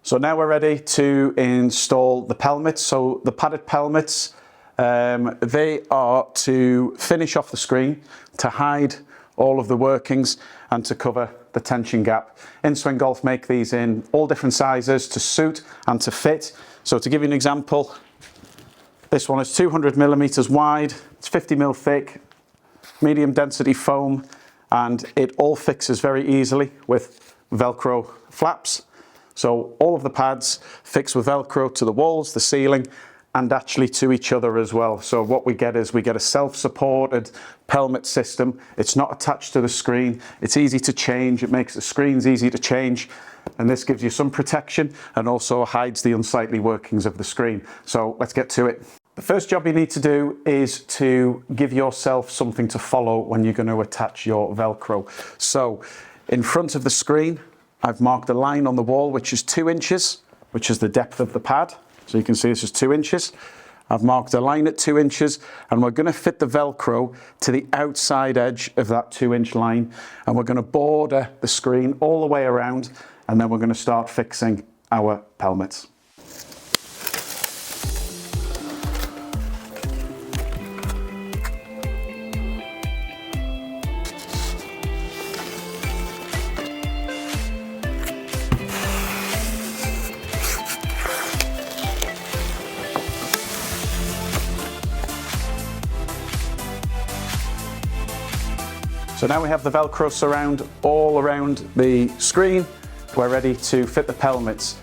So now we're ready to install the pelmets. So the padded pelmets, they are to finish off the screen, to hide all of the workings and to cover the tension gap. In-swing Golf make these in all different sizes to suit and to fit. So to give you an example, this one is 200 millimeters wide, it's 50 mil thick, medium density foam, and it all fixes very easily with Velcro flaps. So all of the pads fix with Velcro to the walls, the ceiling, and actually to each other as well. So what we get is we get a self-supported pelmet system. It's not attached to the screen. It's easy to change. It makes the screens easy to change. And this gives you some protection and also hides the unsightly workings of the screen. So let's get to it. The first job you need to do is to give yourself something to follow when you're going to attach your Velcro. So in front of the screen, I've marked a line on the wall which is 2 inches, which is the depth of the pad. So you can see this is 2 inches. I've marked a line at 2 inches, and we're going to fit the Velcro to the outside edge of that 2-inch line, and we're going to border the screen all the way around, and then we're going to start fixing our pelmets. So now we have the Velcro surround all around the screen, we're ready to fit the pelmets.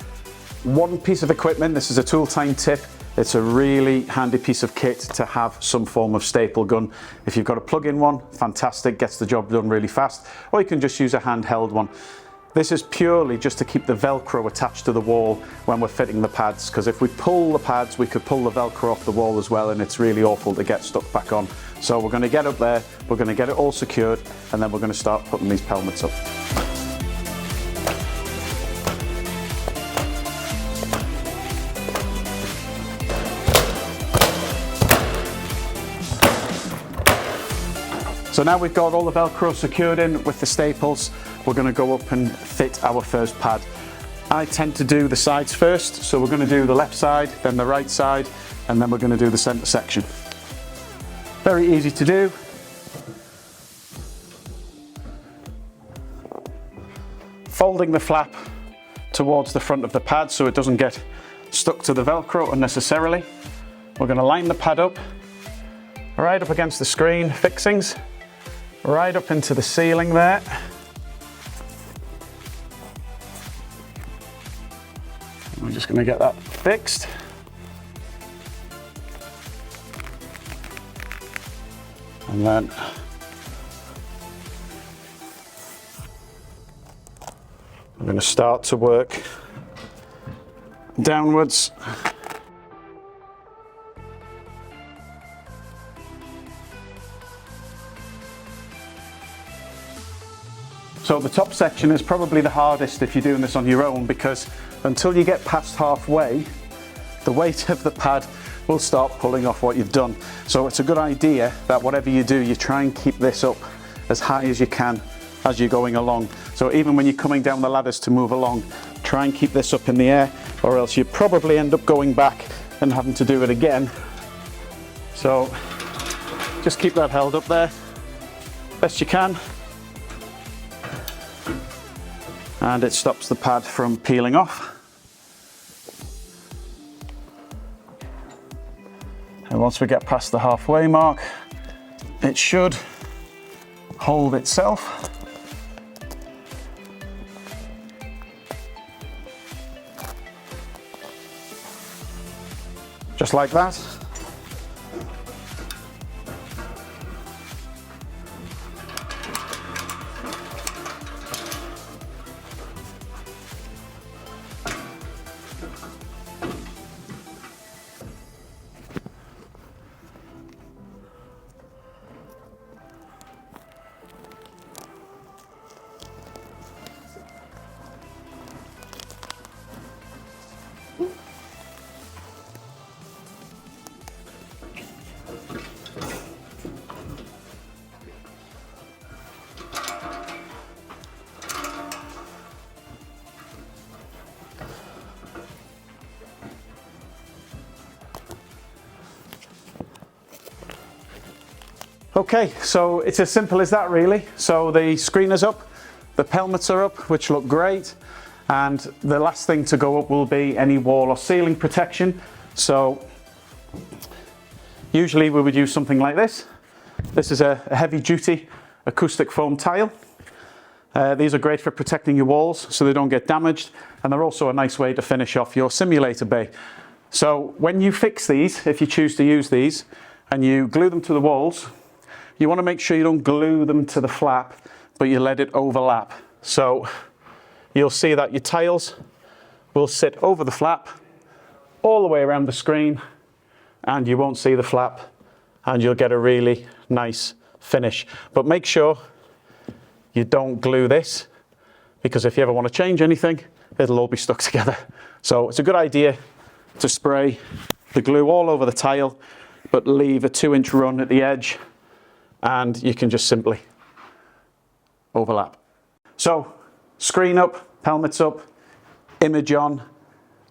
One piece of equipment, this is a tool time tip, it's a really handy piece of kit to have some form of staple gun. If you've got a plug-in one, fantastic, gets the job done really fast, or you can just use a handheld one. This is purely just to keep the Velcro attached to the wall when we're fitting the pads, because if we pull the pads, we could pull the Velcro off the wall as well, and it's really awful to get stuck back on. So we're going to get up there, we're going to get it all secured, and then we're going to start putting these pelmets up. So now we've got all the Velcro secured in with the staples, we're going to go up and fit our first pad. I tend to do the sides first, so we're going to do the left side, then the right side, and then we're going to do the center section. Very easy to do. Folding the flap towards the front of the pad so it doesn't get stuck to the Velcro unnecessarily. We're going to line the pad up, right up against the screen fixings, right up into the ceiling there. We're just going to get that fixed. And then I'm going to start to work downwards. So the top section is probably the hardest if you're doing this on your own, because until you get past halfway, the weight of the pad will start pulling off what you've done. So it's a good idea that whatever you do, you try and keep this up as high as you can as you're going along. So even when you're coming down the ladders to move along, try and keep this up in the air, or else you probably end up going back and having to do it again. So just keep that held up there best you can. And it stops the pad from peeling off. And once we get past the halfway mark, it should hold itself. Just like that. Okay, so it's as simple as that really. So the screen is up, the pelmets are up, which look great. And the last thing to go up will be any wall or ceiling protection. So usually we would use something like this. This is a heavy duty acoustic foam tile. These are great for protecting your walls so they don't get damaged, and they're also a nice way to finish off your simulator bay. So when you fix these, if you choose to use these, and you glue them to the walls, you want to make sure you don't glue them to the flap, but you let it overlap. So you'll see that your tiles will sit over the flap all the way around the screen, and you won't see the flap, and you'll get a really nice finish. But make sure you don't glue this, because if you ever want to change anything, it'll all be stuck together. So it's a good idea to spray the glue all over the tile, but leave a 2-inch run at the edge, and you can just simply overlap. So screen up, pelmets up, image on.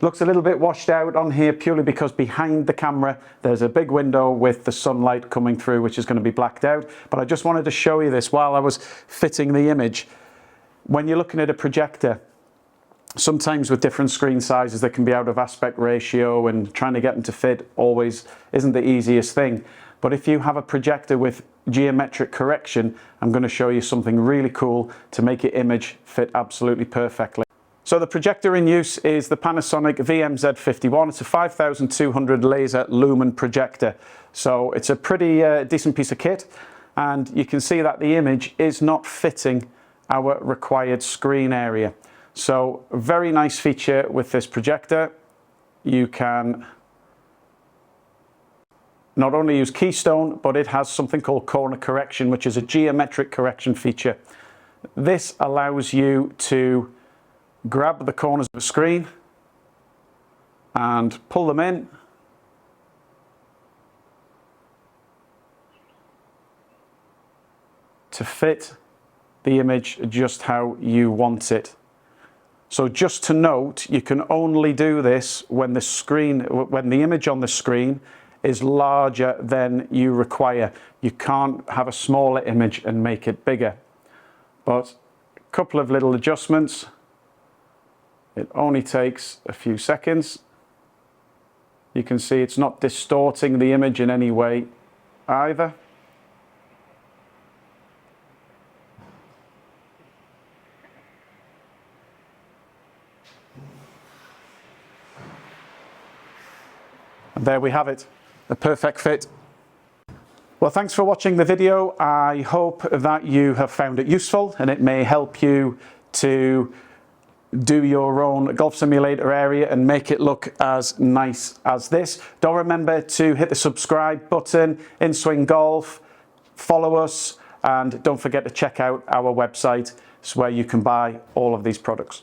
Looks a little bit washed out on here purely because behind the camera there's a big window with the sunlight coming through, which is going to be blacked out. But I just wanted to show you this while I was fitting the image. When you're looking at a projector, sometimes with different screen sizes they can be out of aspect ratio, and trying to get them to fit always isn't the easiest thing. But if you have a projector with geometric correction, I'm going to show you something really cool to make your image fit absolutely perfectly. So the projector in use is the Panasonic VMZ51. It's a 5200 laser lumen projector. So it's a pretty decent piece of kit, and you can see that the image is not fitting our required screen area. So a very nice feature with this projector, you can not only use keystone, but it has something called corner correction, which is a geometric correction feature. This allows you to grab the corners of the screen and pull them in, to fit the image just how you want it. So just to note, you can only do this when the image on the screen is larger than you require. You can't have a smaller image and make it bigger. But a couple of little adjustments. It only takes a few seconds. You can see it's not distorting the image in any way either. And there we have it, a perfect fit. Well, thanks for watching the video. I hope that you have found it useful and it may help you to do your own golf simulator area and make it look as nice as this. Don't remember to hit the subscribe button, In Swing Golf, follow us, and don't forget to check out our website. It's where you can buy all of these products.